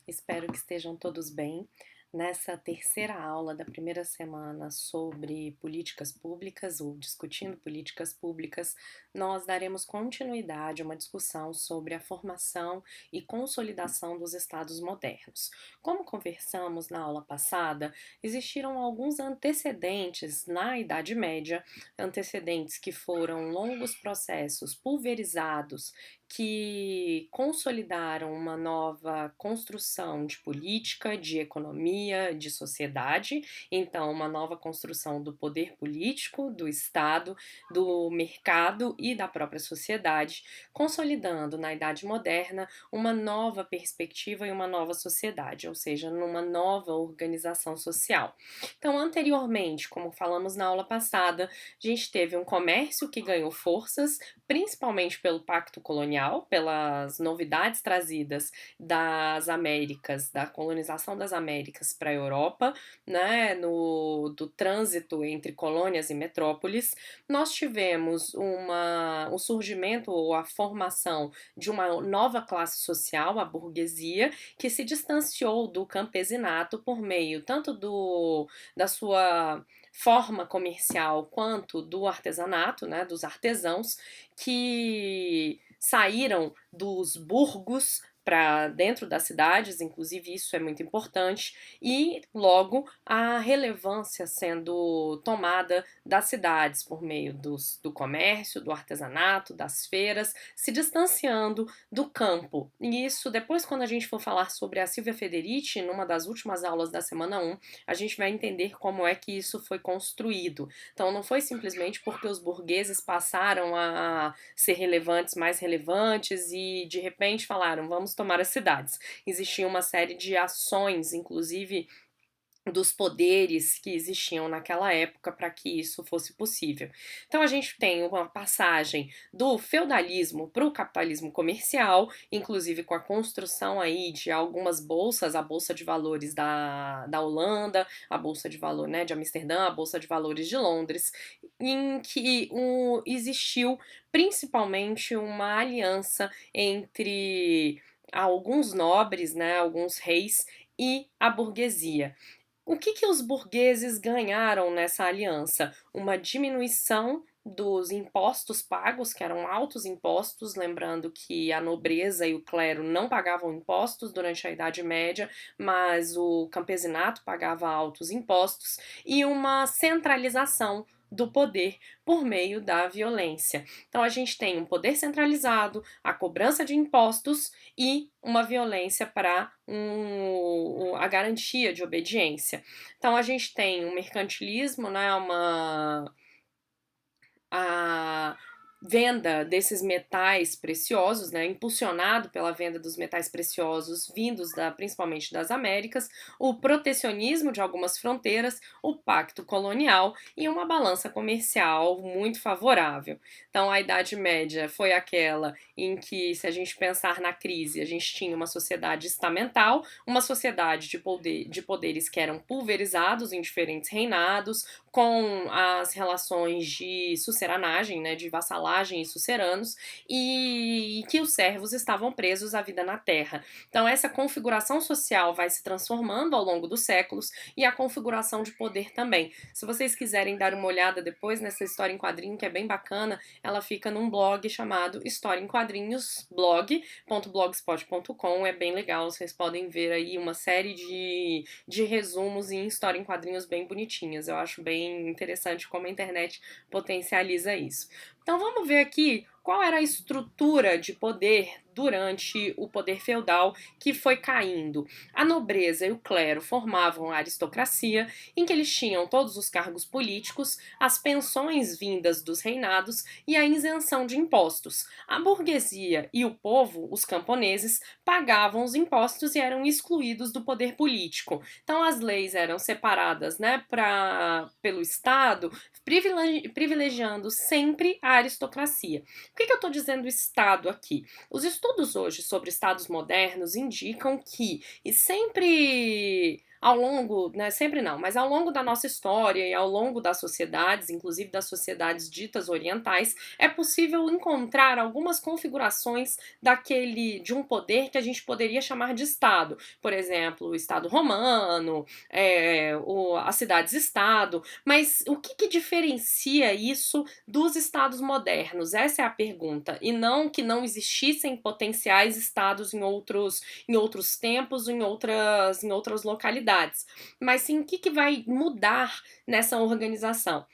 Espero que estejam todos bem. Nessa terceira aula da primeira semana sobre políticas públicas, ou discutindo políticas públicas, nós daremos continuidade a uma discussão sobre a formação e consolidação dos estados modernos. Como conversamos na aula passada, existiram alguns antecedentes na Idade Média, antecedentes que foram longos processos pulverizados que consolidaram uma nova construção de política, de economia, de sociedade, então uma nova construção do poder político, do Estado, do mercado e da própria sociedade, consolidando na Idade Moderna uma nova perspectiva e uma nova sociedade, ou seja, numa nova organização social. Então, anteriormente, como falamos na aula passada, a gente teve um comércio que ganhou forças, principalmente pelo Pacto Colonial, pelas novidades trazidas das Américas, da colonização das Américas para a Europa, né, do trânsito entre colônias e metrópoles. Nós tivemos o surgimento ou a formação de uma nova classe social, a burguesia, que se distanciou do campesinato por meio tanto da sua forma comercial quanto do artesanato, né, dos artesãos, que saíram dos burgos para dentro das cidades, inclusive isso é muito importante, e logo a relevância sendo tomada das cidades por meio do comércio, do artesanato, das feiras, se distanciando do campo. E isso, depois, quando a gente for falar sobre a Silvia Federici, numa das últimas aulas da semana 1, a gente vai entender como é que isso foi construído. Então, não foi simplesmente porque os burgueses passaram a ser relevantes, mais relevantes, e de repente falaram, vamos tomar as cidades. Existia uma série de ações, inclusive dos poderes que existiam naquela época para que isso fosse possível. Então a gente tem uma passagem do feudalismo para o capitalismo comercial, inclusive com a construção aí de algumas bolsas, a bolsa de valores da Holanda, a bolsa de valor, né, de Amsterdã, a bolsa de valores de Londres, em que existiu principalmente uma aliança entre alguns nobres, né, alguns reis e a burguesia. O que os burgueses ganharam nessa aliança? Uma diminuição dos impostos pagos, que eram altos impostos, lembrando que a nobreza e o clero não pagavam impostos durante a Idade Média, mas o campesinato pagava altos impostos, e uma centralização do poder por meio da violência. Então a gente tem um poder centralizado, a cobrança de impostos e uma violência para a garantia de obediência. Então a gente tem um mercantilismo, né, a venda desses metais preciosos, né, impulsionado pela venda dos metais preciosos vindos principalmente das Américas, o protecionismo de algumas fronteiras, o pacto colonial e uma balança comercial muito favorável. Então a Idade Média foi aquela em que, se a gente pensar na crise, a gente tinha uma sociedade estamental, uma sociedade de poderes que eram pulverizados em diferentes reinados, com as relações de suceranagem, né, de vassalagem e suceranos, e que os servos estavam presos à vida na terra. Então essa configuração social vai se transformando ao longo dos séculos e a configuração de poder também. Se vocês quiserem dar uma olhada depois nessa história em quadrinho, que é bem bacana, ela fica num blog chamado História em Quadrinhos, blog.blogspot.com, é bem legal, vocês podem ver aí uma série de resumos em história em quadrinhos bem bonitinhas. Eu acho bem interessante como a internet potencializa isso. Então vamos ver aqui qual era a estrutura de poder durante o poder feudal que foi caindo. A nobreza e o clero formavam a aristocracia, em que eles tinham todos os cargos políticos, as pensões vindas dos reinados e a isenção de impostos. A burguesia e o povo, os camponeses, pagavam os impostos e eram excluídos do poder político. Então as leis eram separadas, né, pelo Estado, privilegiando sempre a aristocracia. Por que eu estou dizendo Estado aqui? Os estudos hoje sobre Estados modernos indicam que, e sempre ao longo, né, sempre não, mas ao longo da nossa história e ao longo das sociedades, inclusive das sociedades ditas orientais, é possível encontrar algumas configurações de um poder que a gente poderia chamar de Estado. Por exemplo, o Estado romano, as cidades-estado, mas o que diferencia isso dos estados modernos? Essa é a pergunta, e não que não existissem potenciais estados em outros tempos, em outras localidades, mas sim o que vai mudar nessa organização.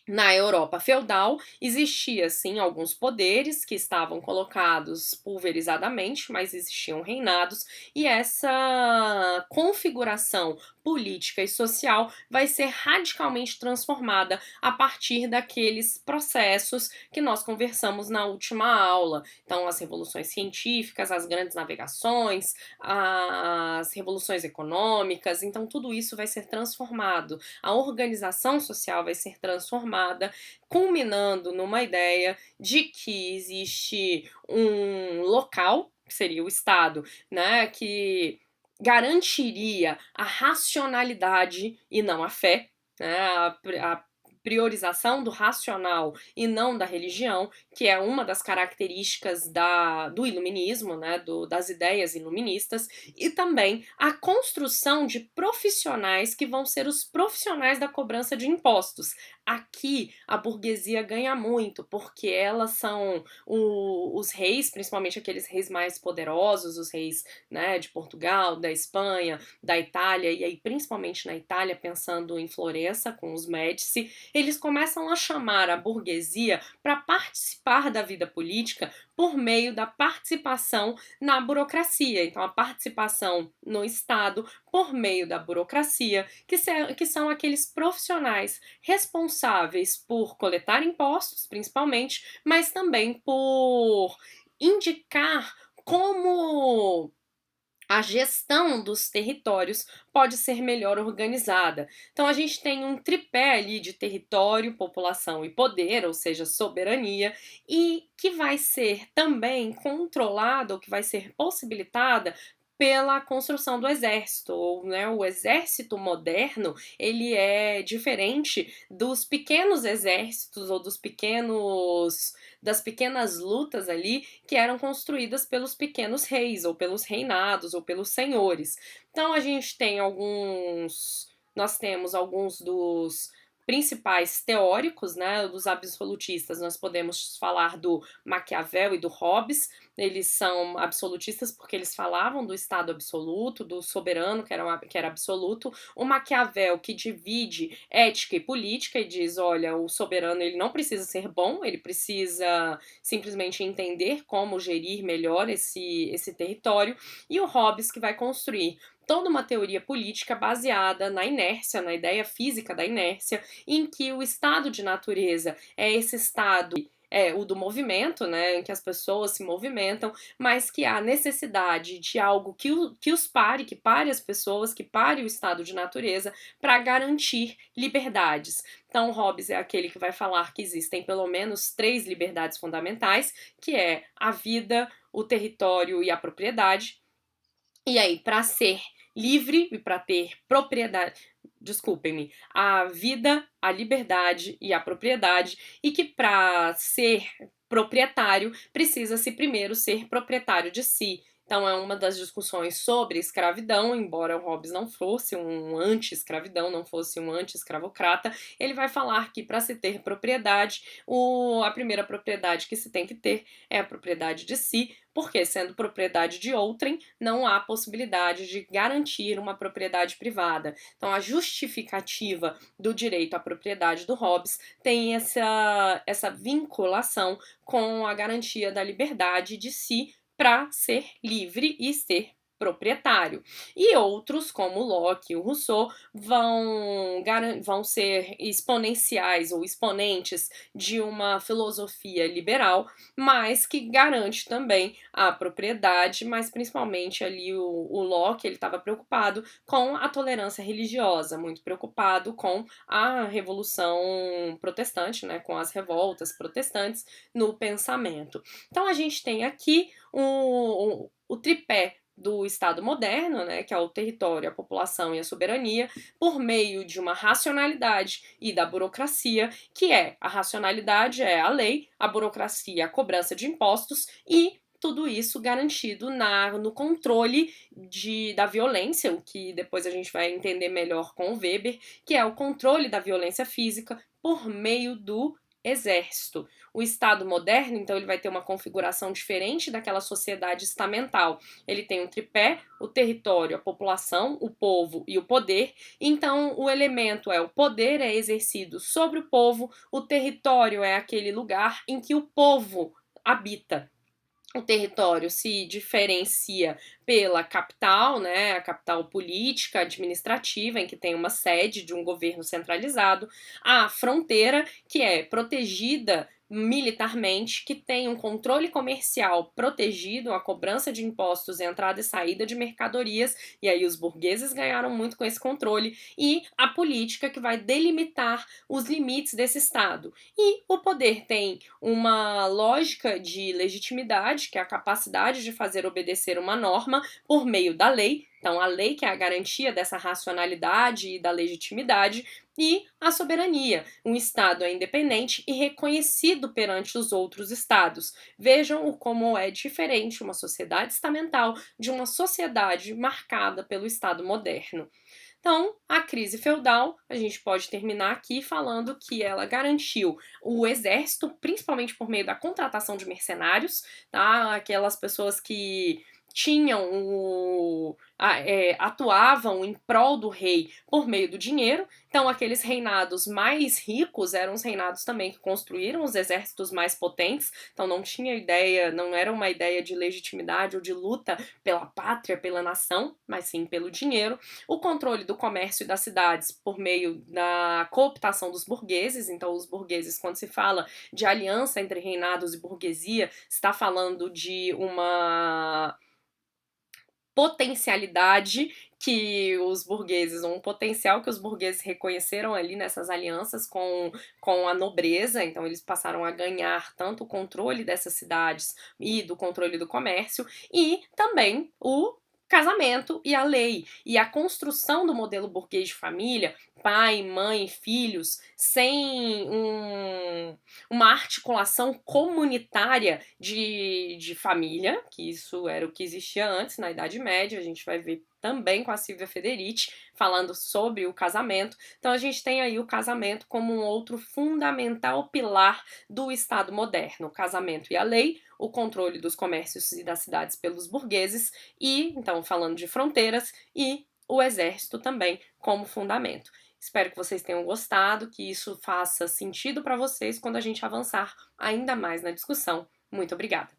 Na Europa feudal, existia sim alguns poderes que estavam colocados pulverizadamente, mas existiam reinados, e essa configuração política e social vai ser radicalmente transformada a partir daqueles processos que nós conversamos na última aula. Então, as revoluções científicas, as grandes navegações, as revoluções econômicas, então tudo isso vai ser transformado. A organização social vai ser transformada, culminando numa ideia de que existe um local, que seria o Estado, né, que garantiria a racionalidade e não a fé, né, a priorização do racional e não da religião, que é uma das características do iluminismo, né, das ideias iluministas, e também a construção de profissionais que vão ser os profissionais da cobrança de impostos. Aqui a burguesia ganha muito, porque elas são os reis, principalmente aqueles reis mais poderosos, os reis, né, de Portugal, da Espanha, da Itália, e aí principalmente na Itália, pensando em Florença, com os Médici, eles começam a chamar a burguesia para participar da vida política por meio da participação na burocracia. Então, a participação no Estado por meio da burocracia, que são aqueles profissionais responsáveis por coletar impostos, principalmente, mas também por indicar como a gestão dos territórios pode ser melhor organizada. Então a gente tem um tripé ali de território, população e poder, ou seja, soberania, e que vai ser também controlada, ou que vai ser possibilitada pela construção do exército, ou, né, o exército moderno, ele é diferente dos pequenos exércitos ou das pequenas lutas ali que eram construídas pelos pequenos reis, ou pelos reinados, ou pelos senhores. Então a gente tem nós temos alguns dos principais teóricos, né, dos absolutistas. Nós podemos falar do Maquiavel e do Hobbes. Eles são absolutistas porque eles falavam do Estado absoluto, do soberano, que era absoluto. O Maquiavel, que divide ética e política e diz, olha, o soberano ele não precisa ser bom, ele precisa simplesmente entender como gerir melhor esse território. E o Hobbes, que vai construir toda uma teoria política baseada na inércia, na ideia física da inércia, em que o estado de natureza é esse estado o do movimento, né, em que as pessoas se movimentam, mas que há necessidade de algo que os pare, que pare as pessoas, que pare o estado de natureza para garantir liberdades. Então, Hobbes é aquele que vai falar que existem pelo menos 3 liberdades fundamentais, que é a vida, o território e a propriedade. E aí, para ser livre e para ter propriedade, desculpem-me, a vida, a liberdade e a propriedade, e que para ser proprietário precisa-se primeiro ser proprietário de si. Então é uma das discussões sobre escravidão, embora o Hobbes não fosse um anti-escravidão, não fosse um anti-escravocrata, ele vai falar que para se ter propriedade, a primeira propriedade que se tem que ter é a propriedade de si, porque sendo propriedade de outrem, não há possibilidade de garantir uma propriedade privada. Então a justificativa do direito à propriedade do Hobbes tem essa vinculação com a garantia da liberdade de si para ser livre e ser proprietário. E outros, como Locke e o Rousseau, vão ser exponenciais ou exponentes de uma filosofia liberal, mas que garante também a propriedade, mas principalmente ali o Locke, ele estava preocupado com a tolerância religiosa, muito preocupado com a revolução protestante, né, com as revoltas protestantes no pensamento. Então a gente tem aqui o tripé do Estado moderno, né, que é o território, a população e a soberania, por meio de uma racionalidade e da burocracia, que é a racionalidade é a lei, a burocracia a cobrança de impostos e tudo isso garantido no controle da violência, o que depois a gente vai entender melhor com o Weber, que é o controle da violência física por meio do exército. O Estado moderno, então, ele vai ter uma configuração diferente daquela sociedade estamental. Ele tem um tripé, o território, a população, o povo e o poder. Então, o elemento o poder é exercido sobre o povo, o território é aquele lugar em que o povo habita. O território se diferencia pela capital, né, a capital política, administrativa, em que tem uma sede de um governo centralizado, a fronteira, que é protegida militarmente, que tem um controle comercial protegido, a cobrança de impostos, entrada e saída de mercadorias, e aí os burgueses ganharam muito com esse controle, e a política, que vai delimitar os limites desse Estado. E o poder tem uma lógica de legitimidade, que é a capacidade de fazer obedecer uma norma por meio da lei. Então, a lei que é a garantia dessa racionalidade e da legitimidade, e a soberania. Um Estado é independente e reconhecido perante os outros Estados. Vejam como é diferente uma sociedade estamental de uma sociedade marcada pelo Estado moderno. Então, a crise feudal, a gente pode terminar aqui falando que ela garantiu o exército, principalmente por meio da contratação de mercenários, tá? Aquelas pessoas que tinham atuavam em prol do rei por meio do dinheiro. Então, aqueles reinados mais ricos eram os reinados também que construíram os exércitos mais potentes. Então, não tinha ideia, não era uma ideia de legitimidade ou de luta pela pátria, pela nação, mas sim pelo dinheiro. O controle do comércio e das cidades por meio da cooptação dos burgueses. Então, os burgueses, quando se fala de aliança entre reinados e burguesia, está falando de uma potencialidade um potencial que os burgueses reconheceram ali nessas alianças com a nobreza. Então eles passaram a ganhar tanto o controle dessas cidades e do controle do comércio, e também o casamento e a lei, e a construção do modelo burguês de família, pai, mãe, filhos, sem uma articulação comunitária de família, que isso era o que existia antes, na Idade Média. A gente vai ver também com a Silvia Federici, falando sobre o casamento. Então a gente tem aí o casamento como um outro fundamental pilar do Estado moderno. O casamento e a lei, o controle dos comércios e das cidades pelos burgueses, e, então, falando de fronteiras, e o exército também como fundamento. Espero que vocês tenham gostado, que isso faça sentido para vocês quando a gente avançar ainda mais na discussão. Muito obrigada!